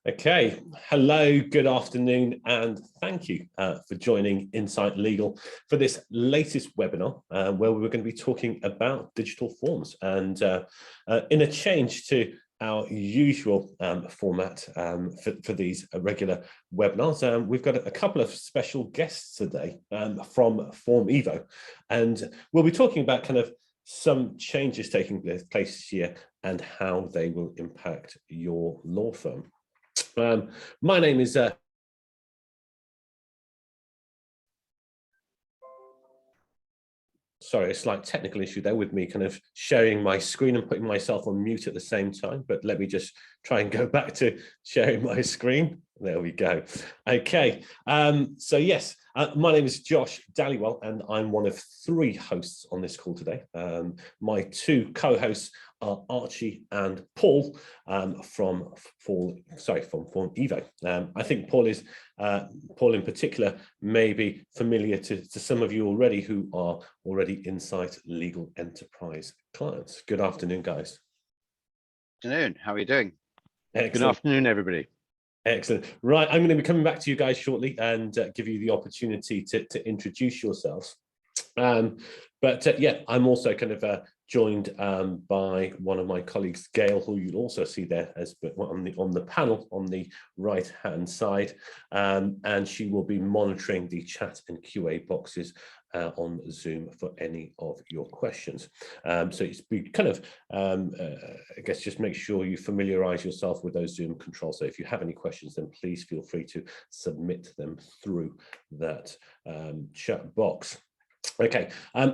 Okay, hello, good afternoon, and thank you for joining Insight Legal for this latest webinar where we're going to be talking about digital forms. And in a change to our usual format for these regular webinars, we've got a couple of special guests today from FormEvo, and we'll be talking about kind of some changes taking place this year and how they will impact your law firm. My name is sorry, a slight technical issue there with me kind of sharing my screen and putting myself on mute at the same time, but let me just try and go back to sharing my screen. There we go. Okay, so yes, my name is Josh Dallywell, and I'm one of 3 hosts on this call today. My 2 co-hosts are Archie and Paul from FormEvo. I think Paul in particular may be familiar to some of you already who are already Insight Legal Enterprise clients. Good afternoon, guys. Good afternoon. How are you doing? Excellent. Good afternoon, everybody. Excellent. Right, I'm going to be coming back to you guys shortly and give you the opportunity to introduce yourselves. Yeah, I'm also kind of joined by one of my colleagues, Gail, who you'll also see there as on the panel on the right-hand side, and she will be monitoring the chat and QA boxes on Zoom for any of your questions. So it's be kind of, I guess, just make sure you familiarize yourself with those Zoom controls. So if you have any questions, then please feel free to submit them through that chat box. Okay,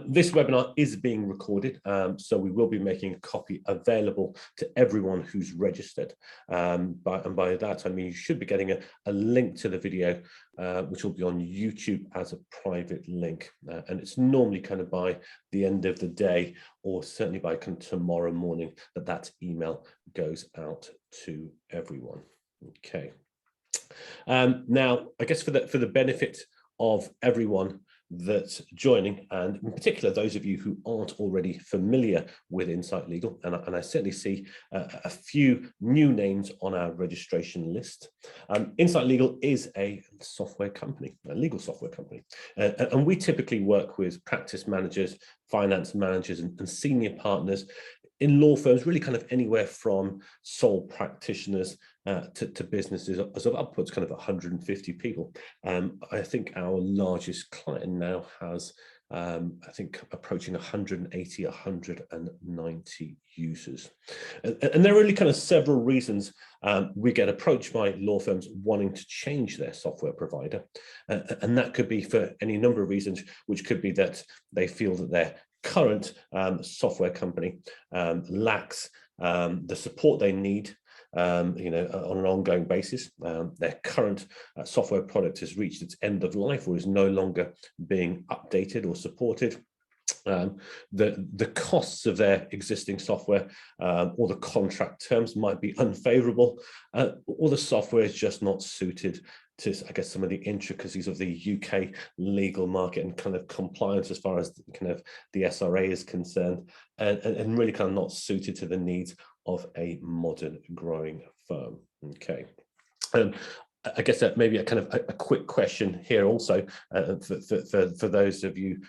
this webinar is being recorded, so we will be making a copy available to everyone who's registered. And by that, I mean you should be getting a link to the video, which will be on YouTube as a private link. And it's normally kind of by the end of the day, or certainly by kind of tomorrow morning, that email goes out to everyone. Okay. Now, I guess for the benefit of everyone that's joining, and in particular those of you who aren't already familiar with Insight Legal, and I certainly see a few new names on our registration list. Insight Legal is a software company, a legal software company, and we typically work with practice managers, finance managers, and senior partners in law firms, really kind of anywhere from sole practitioners to businesses as of upwards kind of 150 people. I think our largest client now has, I think, approaching 180, 190 users. And there are really kind of several reasons we get approached by law firms wanting to change their software provider. And that could be for any number of reasons, which could be that they feel that their current software company lacks the support they need on an ongoing basis. Their current software product has reached its end of life or is no longer being updated or supported. The costs of their existing software or the contract terms might be unfavorable, or the software is just not suited to, I guess, some of the intricacies of the UK legal market and kind of compliance as far as kind of the SRA is concerned, and really kind of not suited to the needs of a modern growing firm. Okay. I guess that maybe a kind of a quick question here also for those of you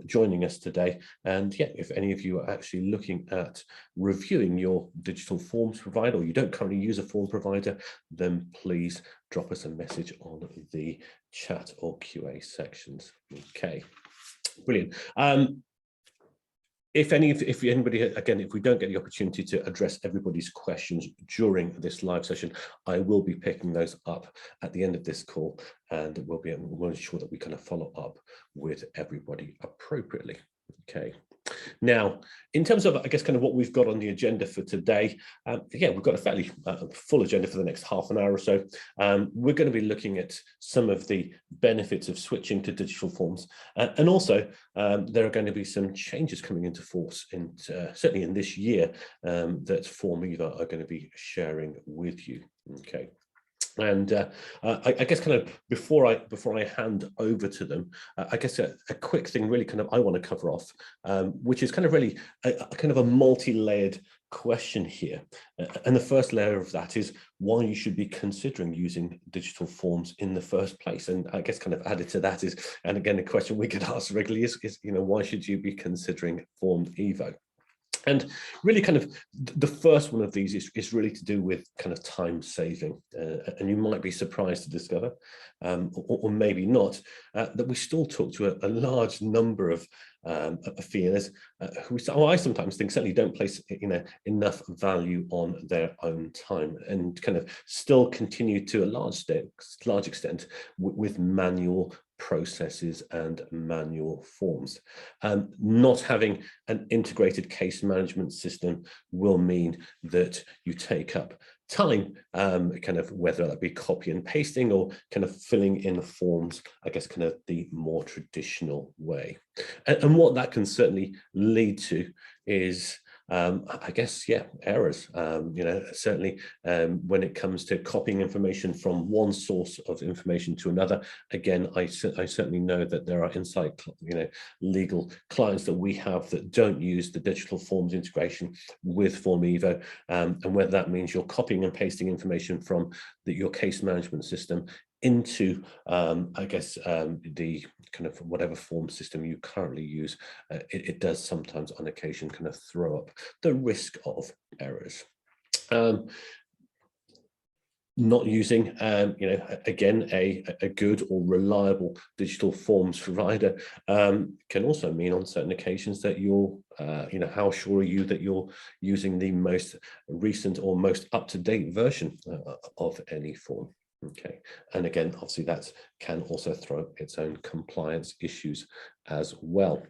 joining us today. And yeah, if any of you are actually looking at reviewing your digital forms provider, or you don't currently use a form provider, then please drop us a message on the chat or QA sections. Okay, brilliant. If anybody, again, if we don't get the opportunity to address everybody's questions during this live session, I will be picking those up at the end of this call, and we'll ensure that we kind of follow up with everybody appropriately. Okay. Now, in terms of, I guess, kind of what we've got on the agenda for today, yeah, we've got a fairly full agenda for the next half an hour or so. We're going to be looking at some of the benefits of switching to digital forms, and also there are going to be some changes coming into force, certainly in this year, that FormEvo are going to be sharing with you. Okay. And I guess kind of before I hand over to them, I guess a quick thing really kind of I want to cover off, which is kind of really a kind of a multi-layered question here. And the first layer of that is why you should be considering using digital forms in the first place. And I guess kind of added to that is, and again, a question we get asked regularly is why should you be considering FormEvo? And really kind of the first one of these is really to do with kind of time saving. And you might be surprised to discover, or maybe not, that we still talk to a large number of feelers who I sometimes think certainly don't place enough value on their own time and kind of still continue to a large extent with manual processes and manual forms. Not having an integrated case management system will mean that you take up time, kind of whether that be copy and pasting or kind of filling in forms, I guess kind of the more traditional way. And what that can certainly lead to is I guess, yeah, errors, certainly when it comes to copying information from one source of information to another. Again, I certainly know that there are Insight, legal clients that we have that don't use the digital forms integration with FormEvo, and whether that means you're copying and pasting information from your case management system into, I guess, the kind of whatever form system you currently use, it does sometimes on occasion kind of throw up the risk of errors. Not using, again, a good or reliable digital forms provider can also mean on certain occasions that you're, how sure are you that you're using the most recent or most up-to-date version of any form? Okay, and again, obviously that can also throw up its own compliance issues as well.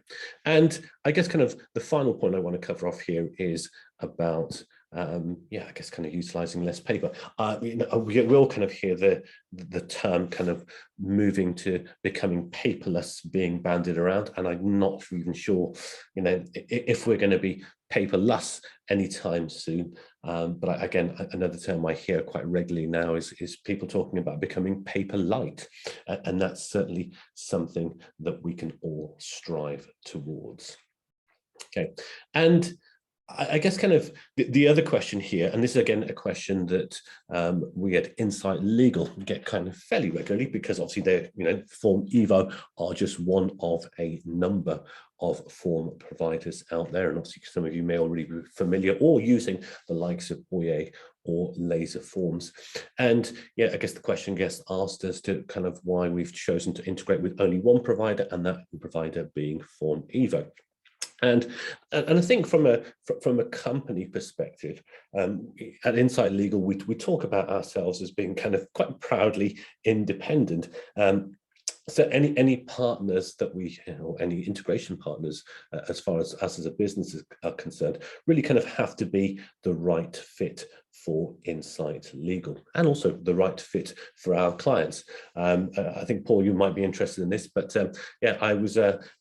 And I guess kind of the final point I want to cover off here is about I guess kind of utilizing less paper. We'll kind of hear the term kind of moving to becoming paperless being bandied around, and I'm not even sure, if we're going to be paperless anytime soon. But again, another term I hear quite regularly now is people talking about becoming paper light, and that's certainly something that we can all strive towards. Okay, and I guess kind of the other question here, and this is again a question that we at Insight Legal get kind of fairly regularly, because obviously they're, FormEvo are just one of a number of form providers out there, and obviously some of you may already be familiar or using the likes of Oye or Laser Forms. And yeah, I guess the question gets asked as to kind of why we've chosen to integrate with only one provider, and that provider being FormEvo. And I think from a company perspective, at Insight Legal, we talk about ourselves as being kind of quite proudly independent. So any partners that we, any integration partners, as far as us as a business are concerned, really kind of have to be the right fit for Insight Legal, and also the right fit for our clients. I think, Paul, you might be interested in this, but yeah,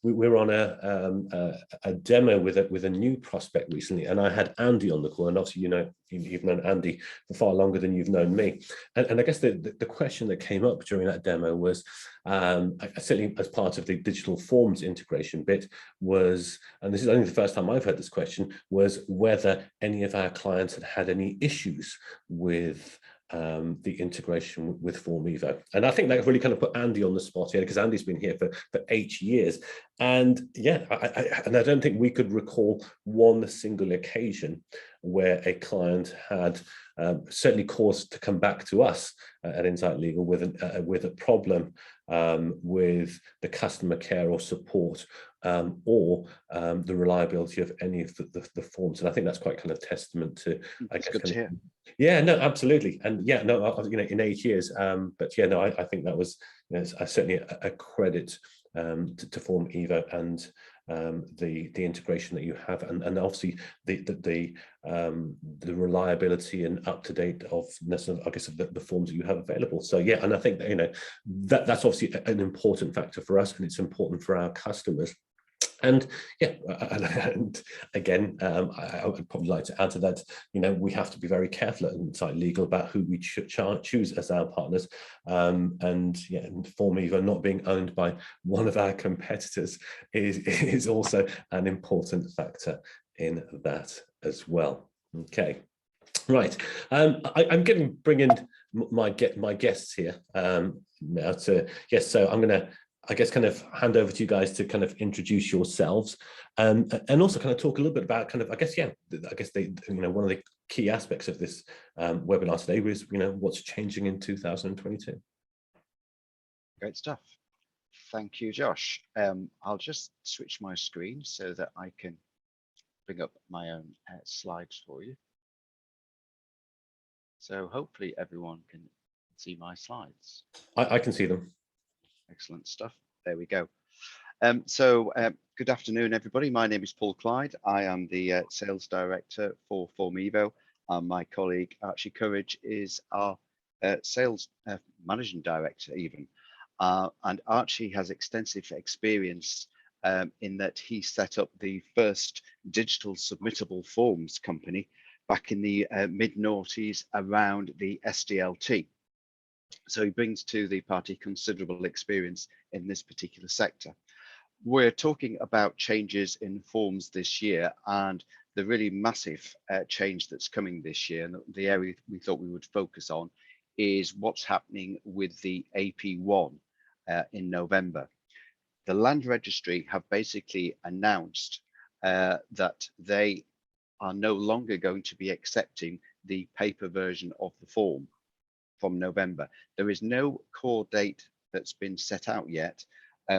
we were on a demo with a new prospect recently, and I had Andy on the call, and obviously, you've known Andy for far longer than you've known me. And I guess the question that came up during that demo was, certainly as part of the digital forms integration bit, was, and this is only the first time I've heard this question, was whether any of our clients had had any issues with the integration with FormEvo. And I think that really kind of put Andy on the spot here, because Andy's been here for 8 years. And yeah, I don't think we could recall one single occasion where a client had certainly caused to come back to us at Insight Legal with a problem with the customer care or support or the reliability of any of the forms. And I think that's quite kind of testament to, I guess, good to hear. Yeah, no, absolutely. And yeah, no, in 8 years, but yeah, no, I think that was, certainly a credit to FormEvo and the integration that you have, and obviously the reliability and up-to-date-ness of, I guess, of the forms that you have available. So yeah, and I think that, that's obviously an important factor for us, and it's important for our customers. And yeah, and again, I would probably like to add to that, we have to be very careful at Insight Legal about who we choose as our partners. And yeah, FormEvo not being owned by one of our competitors is also an important factor in that as well. Okay, right. I'm going to bring in my guests here now. So yes, so I'm going to, I guess, kind of hand over to you guys to kind of introduce yourselves, and also kind of talk a little bit about kind of, I guess, yeah, I guess one of the key aspects of this webinar today was, what's changing in 2022. Great stuff. Thank you, Josh. I'll just switch my screen so that I can bring up my own slides for you. So hopefully everyone can see my slides. I can see them. Excellent stuff. There we go. Good afternoon, everybody. My name is Paul Clyde. I am the sales director for FormEvo, and my colleague Archie Courage is our sales managing director even. And Archie has extensive experience in that he set up the first digital submittable forms company back in the mid-noughties around the SDLT. So he brings to the party considerable experience in this particular sector. We're talking about changes in forms this year, and the really massive change that's coming this year, and the area we thought we would focus on is what's happening with the AP1 in November. The Land Registry have basically announced that they are no longer going to be accepting the paper version of the form from November. There is no core date that's been set out yet.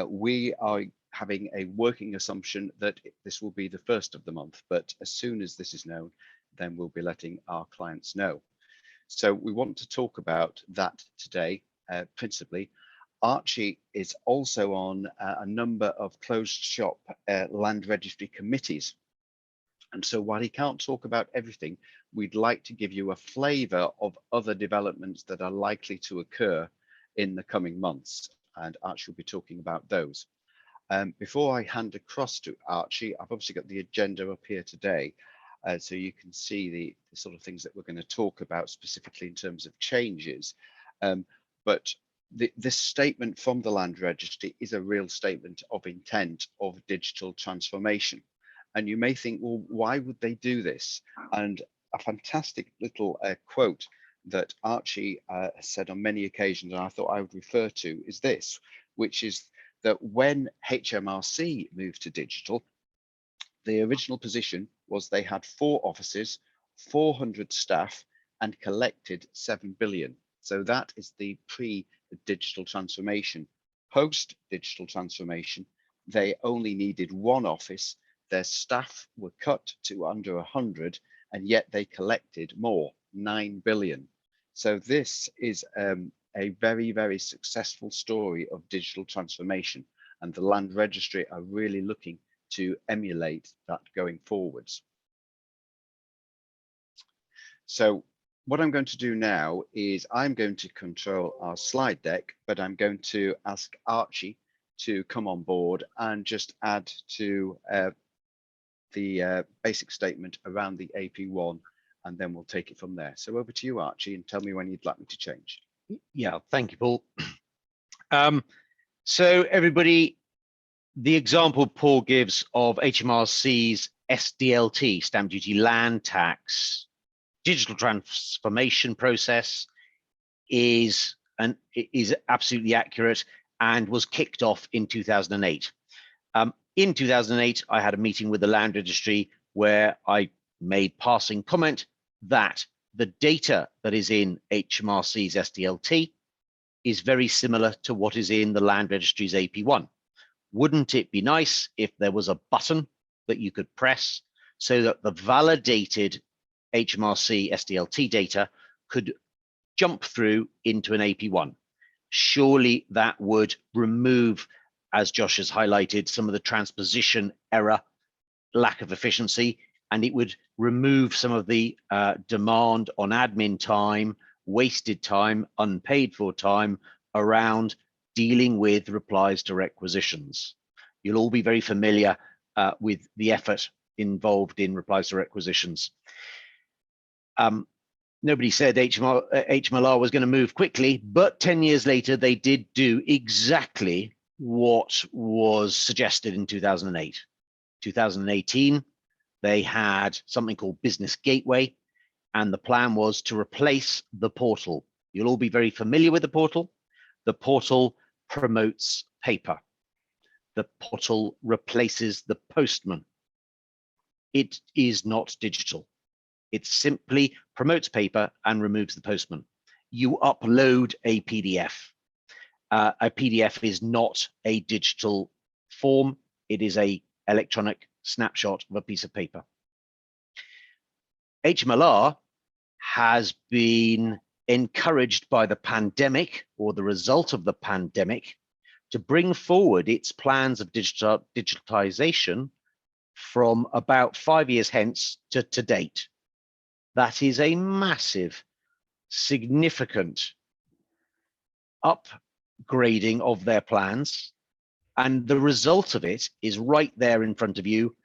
We are having a working assumption that this will be the first of the month, but as soon as this is known, then we'll be letting our clients know. So we want to talk about that today, principally. Archie is also on a number of closed shop land registry committees. And so while he can't talk about everything, we'd like to give you a flavor of other developments that are likely to occur in the coming months. And Archie will be talking about those. Before I hand across to Archie, I've obviously got the agenda up here today. So you can see the sort of things that we're going to talk about specifically in terms of changes. But this statement from the Land Registry is a real statement of intent of digital transformation. And you may think, well, why would they do this? And a fantastic little quote that Archie has said on many occasions, and I thought I would refer to, is this, which is that when HMRC moved to digital, the original position was they had 4 offices, 400 staff, and collected 7 billion. So that is the pre-digital transformation. Post-digital transformation, they only needed 1 office. Their staff were cut to under 100, and yet they collected more, 9 billion. So this is a very, very successful story of digital transformation, and the Land Registry are really looking to emulate that going forwards. So what I'm going to do now is I'm going to control our slide deck, but I'm going to ask Archie to come on board and just add to the basic statement around the AP1, and then we'll take it from there. So over to you, Archie, and tell me when you'd like me to change. Yeah, thank you, Paul. So everybody, the example Paul gives of HMRC's SDLT, stamp duty land tax, digital transformation process is absolutely accurate and was kicked off in 2008. In 2008, I had a meeting with the Land Registry where I made passing comment that the data that is in HMRC's SDLT is very similar to what is in the Land Registry's AP1. Wouldn't it be nice if there was a button that you could press so that the validated HMRC SDLT data could jump through into an AP1? Surely that would remove, as Josh has highlighted, some of the transposition error, lack of efficiency, and it would remove some of the demand on admin time, wasted time, unpaid for time around dealing with replies to requisitions. You'll all be very familiar with the effort involved in replies to requisitions. Nobody said HMLR was going to move quickly, but 10 years later, they did do exactly what was suggested in 2008. 2018, they had something called Business Gateway, and the plan was to replace the portal. You'll all be very familiar with the portal. The portal promotes paper. The portal replaces the postman. It is not digital. It simply promotes paper and removes the postman. You upload a PDF. A PDF is not a digital form. It is an electronic snapshot of a piece of paper. HMLR has been encouraged by the pandemic, or the result of the pandemic, to bring forward its plans of digitization from about 5 years hence to date. That is a massive, significant upgrading of their plans. And the result of it is right there in front of you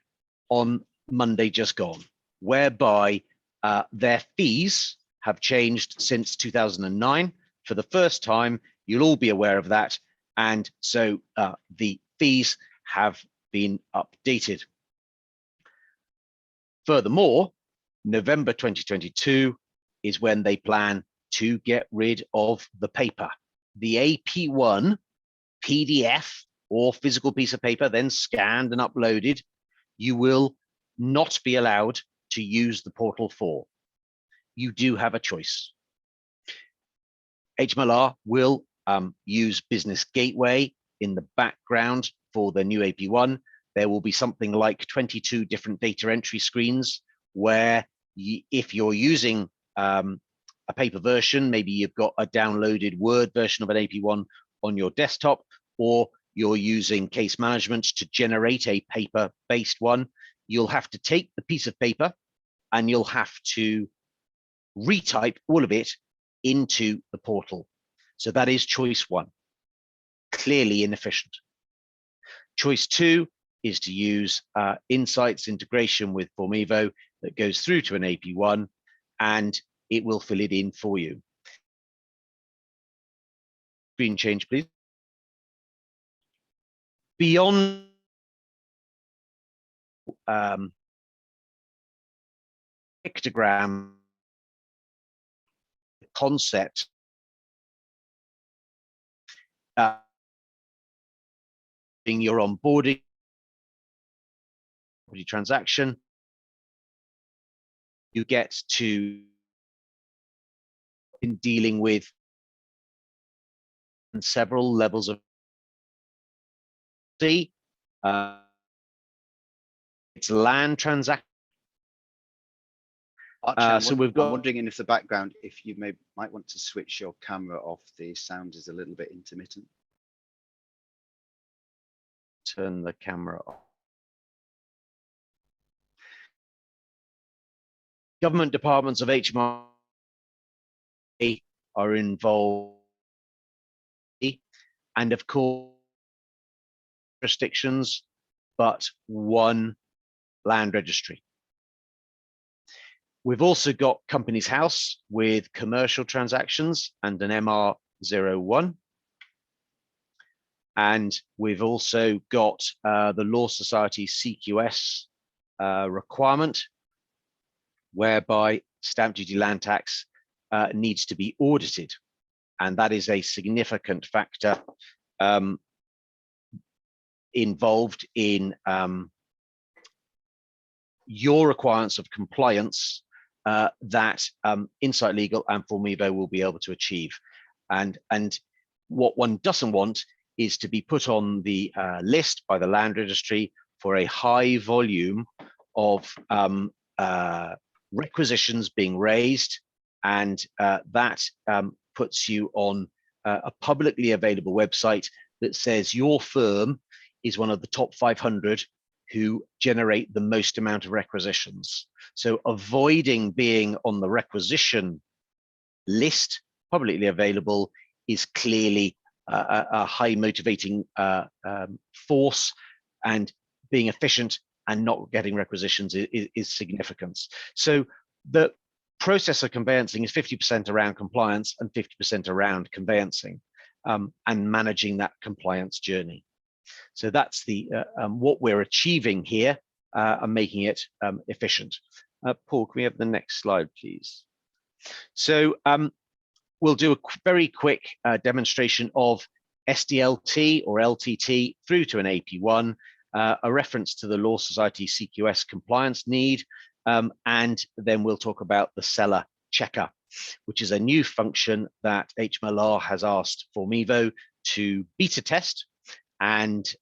on Monday just gone, whereby their fees have changed since 2009. For the first time, you'll all be aware of that. And so the fees have been updated. Furthermore, November 2022 is when they plan to get rid of the paper. The AP1 PDF or physical piece of paper, then scanned and uploaded, you will not be allowed to use the portal for. You do have a choice. HMLR will use Business Gateway in the background for the new AP1. There will be something like 22 different data entry screens where if you're using a paper version, maybe you've got a downloaded Word version of an AP1 on your desktop, or you're using case management to generate a paper-based one, you'll have to take the piece of paper and you'll have to retype all of it into the portal. So that is choice one, clearly inefficient. Choice two is to use Insights integration with FormEvo that goes through to an AP1, and it will fill it in for you. Screen change, please. Beyond pictogram concept, your onboarding transaction, you get to in dealing with several levels of it's land transaction. So we've got. I'm wondering if the background, if you might want to switch your camera off. The sound is a little bit intermittent. Turn the camera off. Government departments of HMRC are involved, and of course jurisdictions, but one land registry. We've also got Companies House with commercial transactions and an MR01. And we've also got the Law Society CQS requirement, whereby stamp duty land tax needs to be audited. And that is a significant factor involved in your requirements of compliance that Insight Legal and FormEvo will be able to achieve. And what one doesn't want is to be put on the list by the Land Registry for a high volume of requisitions being raised, and that puts you on a publicly available website that says your firm is one of the top 500 who generate the most amount of requisitions. So avoiding being on the requisition list, publicly available, is clearly a high motivating force, and being efficient and not getting requisitions is significant. So the process of conveyancing is 50% around compliance and 50% around conveyancing and managing that compliance journey. So that's the what we're achieving here and making it efficient. Paul, can we have the next slide, please? So we'll do a very quick demonstration of SDLT or LTT through to an AP1, a reference to the Law Society CQS compliance need, and then we'll talk about the seller checker, which is a new function that HMLR has asked FormEvo to beta test, and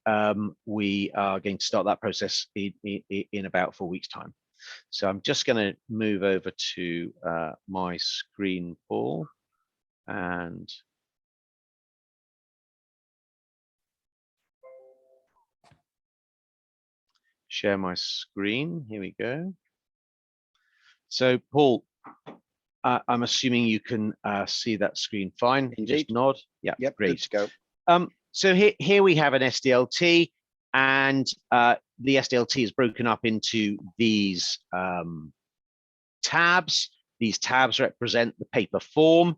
we are going to start that process in about 4 weeks' time. So I'm just going to move over to my screen, Paul, and share my screen. Here we go. So, Paul, I'm assuming you can see that screen fine. Indeed. Just nod. Yeah, Yep, great. good to go. So here we have an SDLT, and the SDLT is broken up into these tabs. These tabs represent the paper form.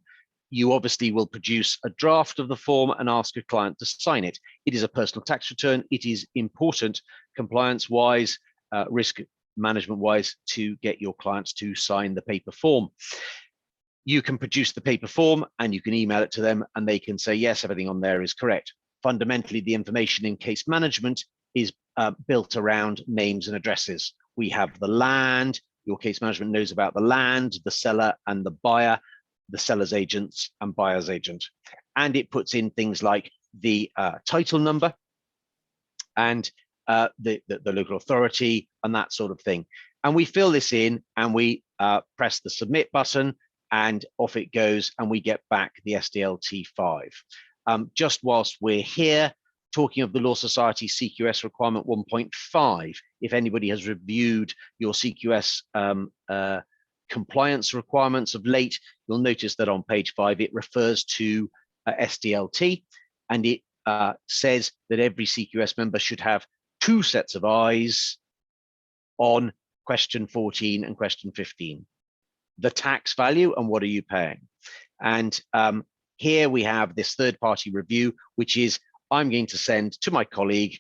You obviously will produce a draft of the form and ask a client to sign it. It is a personal tax return. It is important, compliance-wise, risk management-wise, to get your clients to sign the paper form. You can produce the paper form and you can email it to them and they can say, yes, everything on there is correct. Fundamentally, the information in case management is built around names and addresses. We have the land. Your case management knows about the land, the seller and the buyer, the seller's agents and buyer's agent. And it puts in things like the title number and the local authority and that sort of thing. And we fill this in and we press the submit button and off it goes and we get back the SDLT 5. Just whilst we're here, talking of the Law Society CQS requirement 1.5, if anybody has reviewed your CQS compliance requirements of late, you'll notice that on page 5 it refers to SDLT, and it says that every CQS member should have 2 sets of eyes on question 14 and question 15. The tax value and what are you paying? And here we have this third-party review, which is I'm going to send to my colleague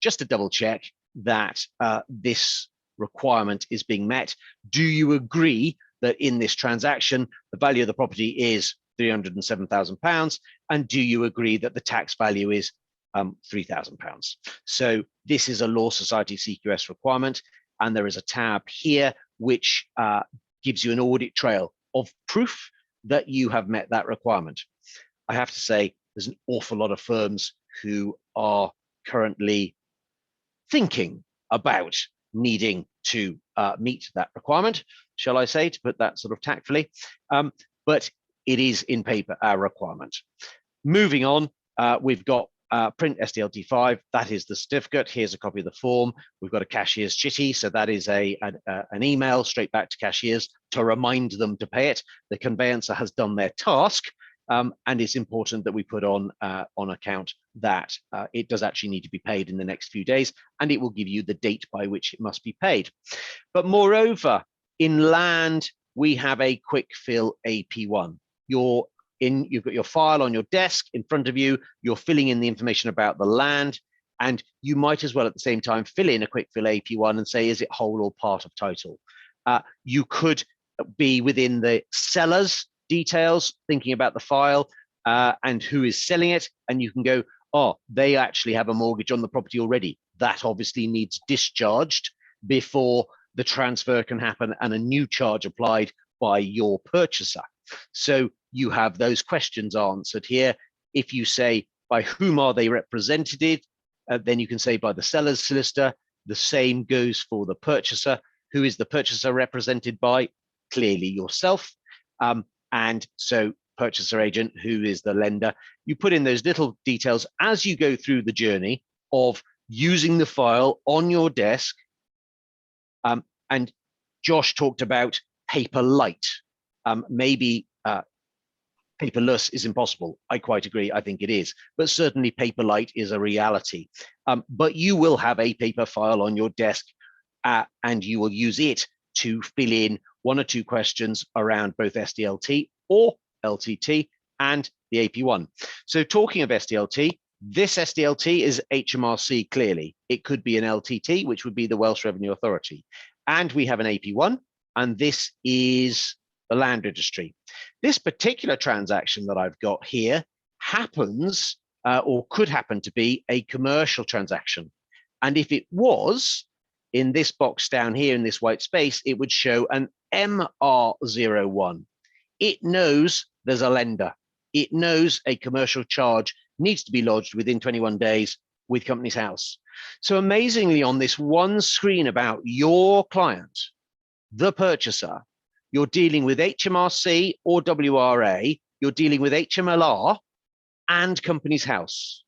just to double check that this requirement is being met. Do you agree that in this transaction, the value of the property is £307,000? And do you agree that the tax value is £3,000? So this is a Law Society CQS requirement. And there is a tab here, which gives you an audit trail of proof that you have met that requirement. I have to say, there's an awful lot of firms who are currently thinking about needing to meet that requirement, shall I say, to put that sort of tactfully, but it is in paper our requirement. Moving on, we've got print SDLT 5, that is the certificate. Here's a copy of the form. We've got a cashier's chitty, so that is an email straight back to cashiers to remind them to pay it. The conveyancer has done their task, and it's important that we put on account that it does actually need to be paid in the next few days, and it will give you the date by which it must be paid. But moreover, in land, we have a quick fill AP1. You've got your file on your desk in front of you, you're filling in the information about the land, and you might as well at the same time fill in a quick fill AP1 and say, is it whole or part of title? You could be within the seller's details, thinking about the file and who is selling it, and you can go, oh, they actually have a mortgage on the property already. That obviously needs discharged before the transfer can happen and a new charge applied by your purchaser. So you have those questions answered here. If you say, by whom are they represented? Then you can say by the seller's solicitor. The same goes for the purchaser. Who is the purchaser represented by? Clearly yourself. And so purchaser agent, who is the lender. You put in those little details as you go through the journey of using the file on your desk. And Josh talked about paper light. Maybe paperless is impossible. I quite agree. I think it is. But certainly paper light is a reality. But you will have a paper file on your desk and you will use it to fill in 1 or 2 questions around both SDLT or LTT and the AP1. So talking of SDLT, This SDLT is HMRC clearly. It could be an LTT, which would be the Welsh Revenue Authority. And we have an AP1, and this is the Land Registry. This particular transaction that I've got here happens or could happen to be a commercial transaction. And if it was, in this box down here in this white space, it would show an MR01. It knows there's a lender. It knows a commercial charge needs to be lodged within 21 days with Companies House. So amazingly, on this one screen about your client, the purchaser, you're dealing with HMRC or WRA, you're dealing with HMLR and Companies House.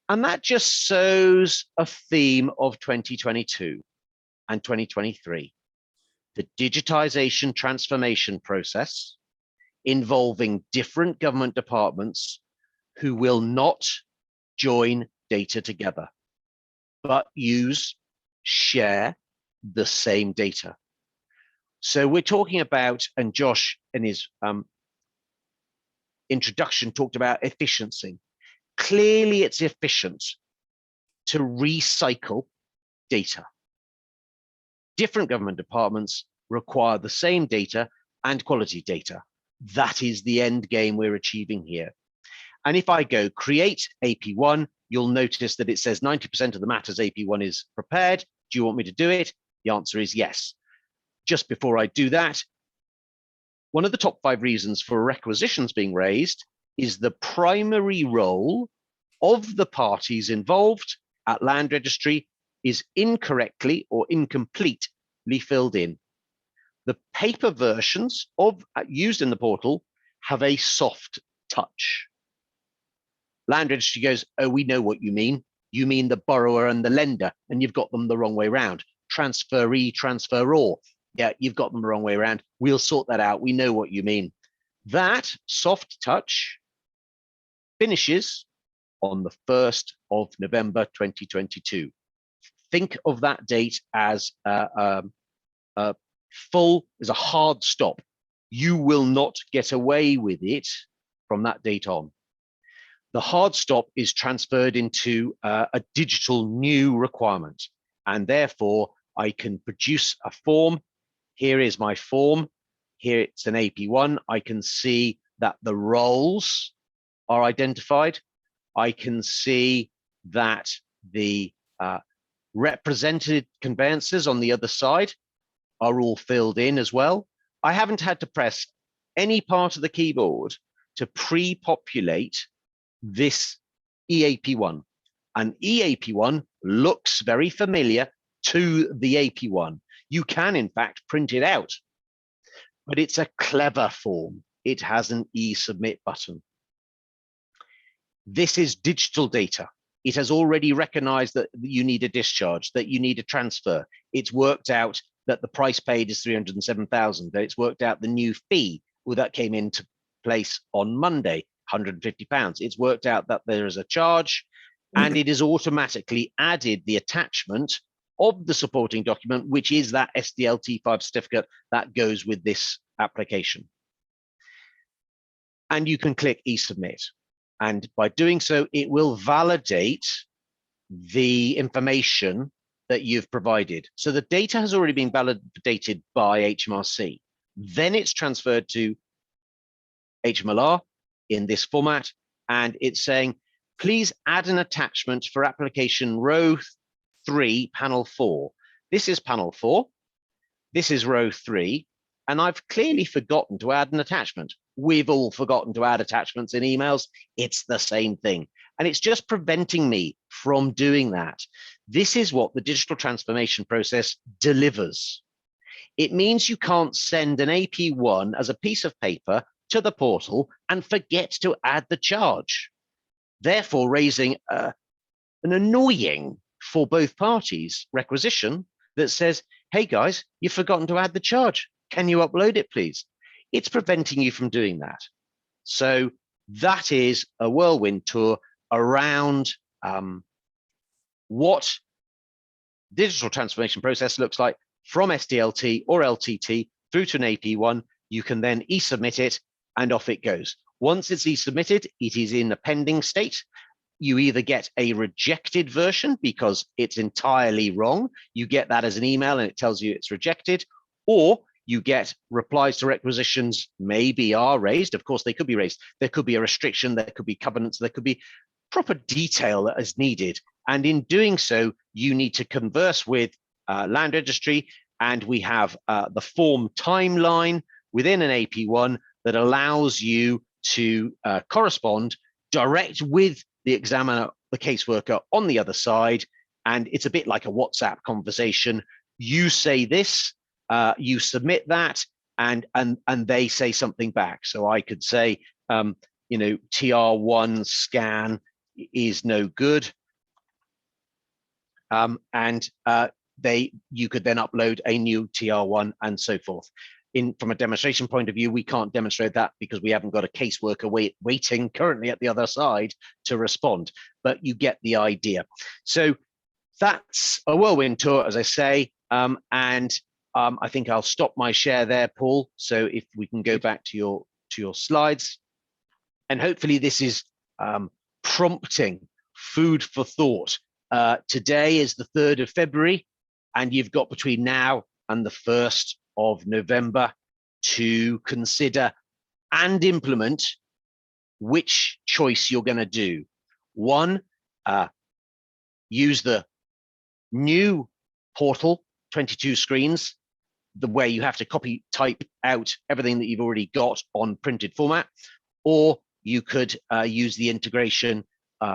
And that just shows a theme of 2022 and 2023. The digitization transformation process involving different government departments who will not join data together, but share the same data. So we're talking about, and Josh in his introduction talked about efficiency. Clearly it's efficient to recycle data. Different government departments require the same data and quality data. That is the end game we're achieving here. And if I go create AP1, you'll notice that it says 90% of the matters AP1 is prepared. Do you want me to do it? The answer is yes. Just before I do that, one of the top 5 reasons for requisitions being raised is the primary role of the parties involved at Land Registry is incorrectly or incompletely filled in. The paper versions used in the portal have a soft touch. Land Registry goes, oh, we know what you mean. You mean the borrower and the lender, and you've got them the wrong way around. Transferee, transferor. Yeah, you've got them the wrong way around. We'll sort that out. We know what you mean. That soft touch finishes on the 1st of November 2022. Think of that date as full, as a hard stop. You will not get away with it from that date on. The hard stop is transferred into a digital new requirement, and therefore I can produce a form. Here is my form. Here it's an AP1. I can see that the roles are identified. I can see that the represented conveyances on the other side are all filled in as well. I haven't had to press any part of the keyboard to pre-populate this EAP1. And EAP1 looks very familiar to the AP1. You can, in fact, print it out, but it's a clever form. It has an e-submit button. This is digital data. It has already recognized that you need a discharge, that you need a transfer. It's worked out that the price paid is 307,000, that it's worked out the new fee that came into place on Monday, £150. It's worked out that there is a charge, and it has automatically added the attachment of the supporting document, which is that SDLT 5 certificate that goes with this application. And you can click e-submit. And by doing so, it will validate the information that you've provided. So the data has already been validated by HMRC. Then it's transferred to HMLR in this format, and it's saying, please add an attachment for application row 3, panel 4. This is panel 4. This is row 3. And I've clearly forgotten to add an attachment. We've all forgotten to add attachments in emails. It's the same thing. And it's just preventing me from doing that. This is what the digital transformation process delivers. It means you can't send an AP1 as a piece of paper to the portal and forget to add the charge, therefore raising an annoying, for both parties, requisition that says, hey guys, you've forgotten to add the charge. Can you upload it, please? It's preventing you from doing that. So that is a whirlwind tour around what digital transformation process looks like from SDLT or LTT through to an AP1. You can then e-submit it and off it goes. Once it's e-submitted, it is in a pending state. you either get a rejected version because it's entirely wrong. You get that as an email and it tells you it's rejected, or you get replies to requisitions maybe are raised. Of course, they could be raised. There could be a restriction, there could be covenants, there could be proper detail that is needed. And in doing so, you need to converse with Land Registry, and we have the form timeline within an AP1 that allows you to correspond direct with the examiner, the caseworker on the other side. And it's a bit like a WhatsApp conversation. You say this, you submit that, and they say something back. So I could say, you know, TR1 scan is no good. You could then upload a new TR1 and so forth. From a demonstration point of view, we can't demonstrate that because we haven't got a caseworker waiting currently at the other side to respond, but you get the idea. So that's a whirlwind tour, as I say, I think I'll stop my share there, Paul. So if we can go back to your slides, and hopefully this is prompting food for thought. Today is the 3rd of February, and you've got between now and the 1st of November to consider and implement which choice you're going to do. One, use the new portal, 22 screens, where you have to copy, type out everything that you've already got on printed format, or you could use the integration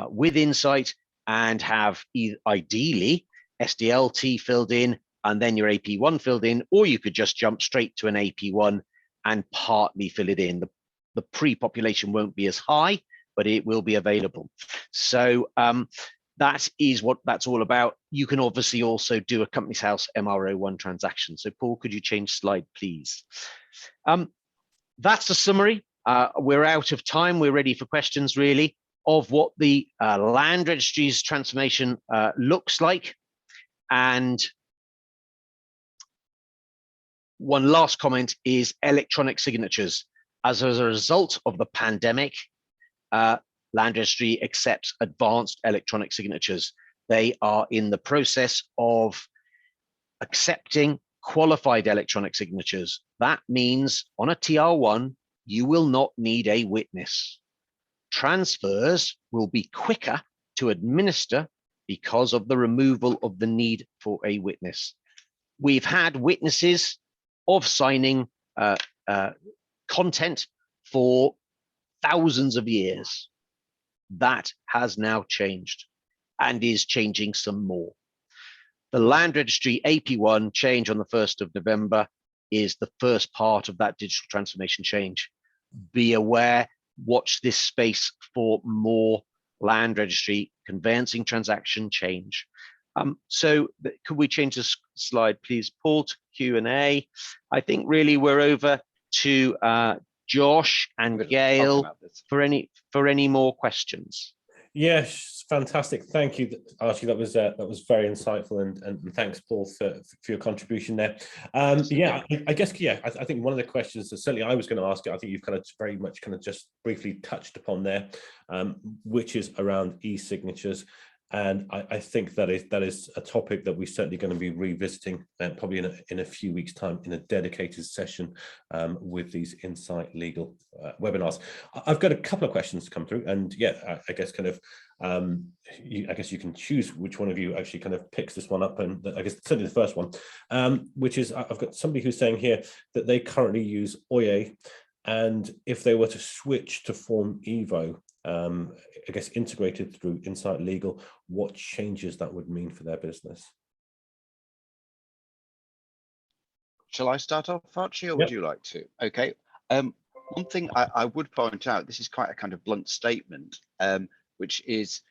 with Insight and have ideally SDLT filled in and then your AP1 filled in, or you could just jump straight to an AP1 and partly fill it in. The pre-population won't be as high, but it will be available. So that is what that's all about. You can obviously also do a Companies House MR01 transaction. So Paul, could you change slide, please? That's the summary. We're out of time. We're ready for questions, really, of what the Land Registry's transformation looks like. And one last comment is electronic signatures. As a result of the pandemic, Land Registry accepts advanced electronic signatures. They are in the process of accepting qualified electronic signatures. That means on a TR1, you will not need a witness. Transfers will be quicker to administer because of the removal of the need for a witness. We've had witnesses of signing content for thousands of years. That has now changed and is changing some more. The Land Registry AP1 change on the 1st of November is the first part of that digital transformation change. Be aware, watch this space for more Land Registry conveyancing transaction change. So could we change the slide, please, Paul, to Q&A? I think really we're over to Josh and Gail for any more questions. Yes, fantastic. Thank you, Archie. That was very insightful, and thanks, Paul, for your contribution there. Yeah, I guess I think one of the questions that certainly I was going to ask you, I think you've kind of very much kind of just briefly touched upon there, which is around e-signatures. And I think that is a topic that we're certainly going to be revisiting probably in a few weeks' time in a dedicated session with these Insight Legal webinars. I've got a couple of questions to come through, and yeah, I guess kind of I guess you can choose which one of you actually kind of picks this one up, and I guess certainly the first one, which is I've got somebody who's saying here that they currently use OYE, and if they were to switch to FormEvo, I guess integrated through Insight Legal, what changes that would mean for their business? Shall I start off, Archie, or would you like to? Okay. One thing I would point out, this is quite a kind of blunt statement, which is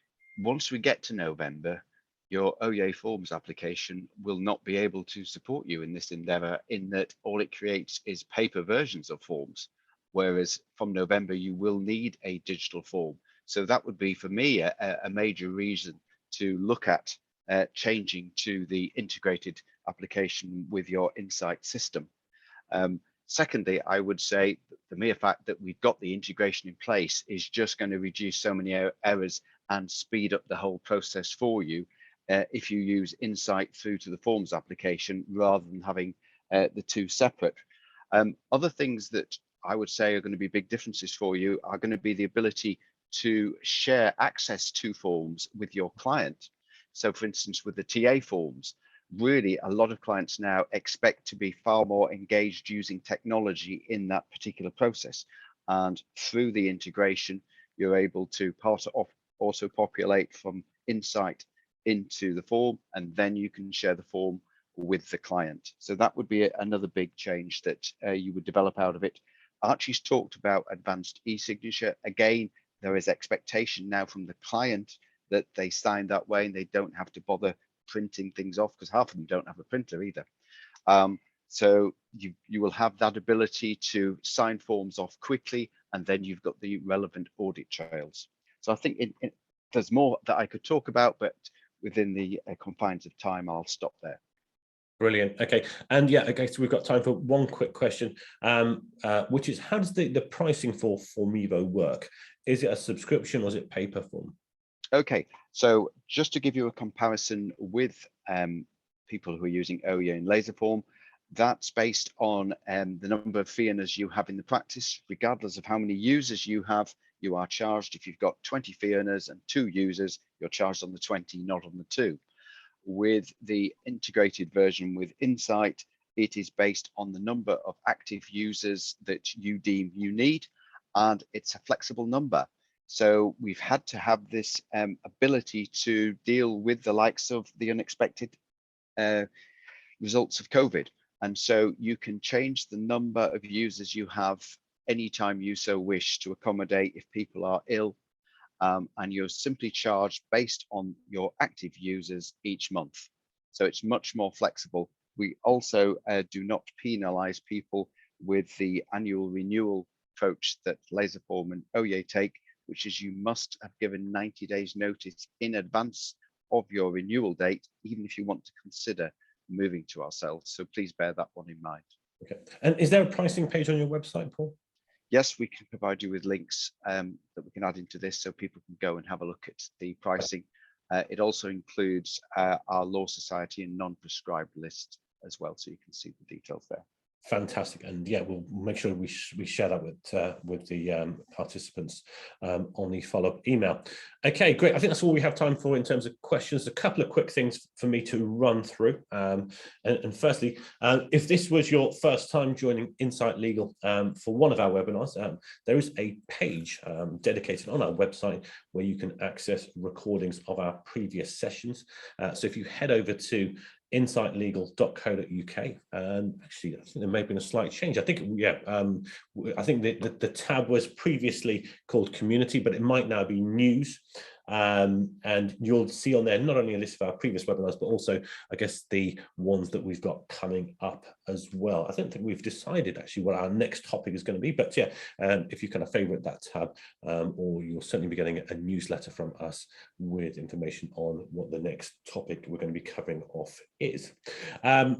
once we get to November, your OYE forms application will not be able to support you in this endeavor, in that all it creates is paper versions of forms. Whereas from November, you will need a digital form. So that would be, for me, a major reason to look at changing to the integrated application with your Insight system. Secondly, I would say the mere fact that we've got the integration in place is just going to reduce so many errors and speed up the whole process for you if you use Insight through to the Forms application rather than having the two separate. Other things that I would say are going to be big differences for you are going to be the ability to share access to forms with your client. So for instance, with the TA forms, really a lot of clients now expect to be far more engaged using technology in that particular process. And through the integration, you're able to pass it off, also populate from Insight into the form, and then you can share the form with the client. So that would be another big change that you would develop out of it. Archie's talked about advanced e-signature. Again, there is expectation now from the client that they sign that way and they don't have to bother printing things off, because half of them don't have a printer either. So you will have that ability to sign forms off quickly, and then you've got the relevant audit trails. So I think there's more that I could talk about, but within the confines of time, I'll stop there. Brilliant. Okay, and yeah, okay, so we've got time for one quick question, which is, how does the pricing for FormEvo work? Is it a subscription or is it pay per form? Okay, so just to give you a comparison with people who are using OEA and Laserform, that's based on the number of fee earners you have in the practice. Regardless of how many users you have, you are charged. If you've got 20 fee earners and 2 users, you're charged on the 20, not on the 2. With the integrated version with Insight, it is based on the number of active users that you deem you need, and it's a flexible number. So we've had to have this ability to deal with the likes of the unexpected results of COVID. And so you can change the number of users you have anytime you so wish to accommodate if people are ill, and you're simply charged based on your active users each month. So it's much more flexible. We also do not penalize people with the annual renewal approach that Laserform and OEA take, which is you must have given 90 days notice in advance of your renewal date, even if you want to consider moving to ourselves. So please bear that one in mind. Okay, and is there a pricing page on your website, Paul? Yes, we can provide you with links that we can add into this so people can go and have a look at the pricing. It also includes our Law Society and non-prescribed list as well, so you can see the details there. Fantastic, and yeah, we'll make sure we share that with the participants on the follow-up email. Okay, great. I think that's all we have time for in terms of questions. A couple of quick things for me to run through. And firstly, if this was your first time joining Insight Legal for one of our webinars, there is a page dedicated on our website where you can access recordings of our previous sessions. So if you head over to insightlegal.co.uk, and actually I think there may have been a slight change. I think I think the tab was previously called community, but it might now be news, and you'll see on there not only a list of our previous webinars, but also I guess the ones that we've got coming up as well. I don't think we've decided actually what our next topic is going to be, but yeah, if you kind of favorite that tab, or you'll certainly be getting a newsletter from us with information on what the next topic we're going to be covering off is. Now,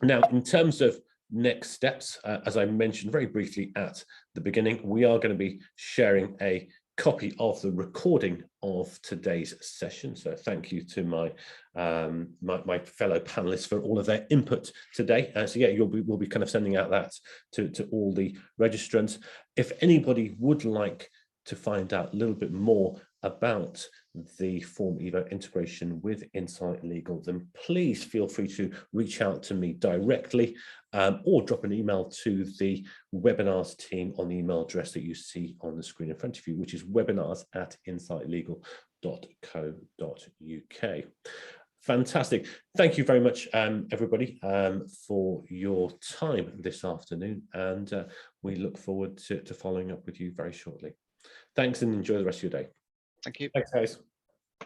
in terms of next steps, as I mentioned very briefly at the beginning, we are going to be sharing a copy of the recording of today's session. So thank you to my my fellow panelists for all of their input today. So yeah, we'll be kind of sending out that to all the registrants. If anybody would like to find out a little bit more about the FormEvo integration with Insight Legal, then please feel free to reach out to me directly, or drop an email to the webinars team on the email address that you see on the screen in front of you, which is webinars@insightlegal.co.uk. Fantastic. Thank you very much, everybody, for your time this afternoon, and we look forward to following up with you very shortly. Thanks, and enjoy the rest of your day. Thank you. Thanks, guys.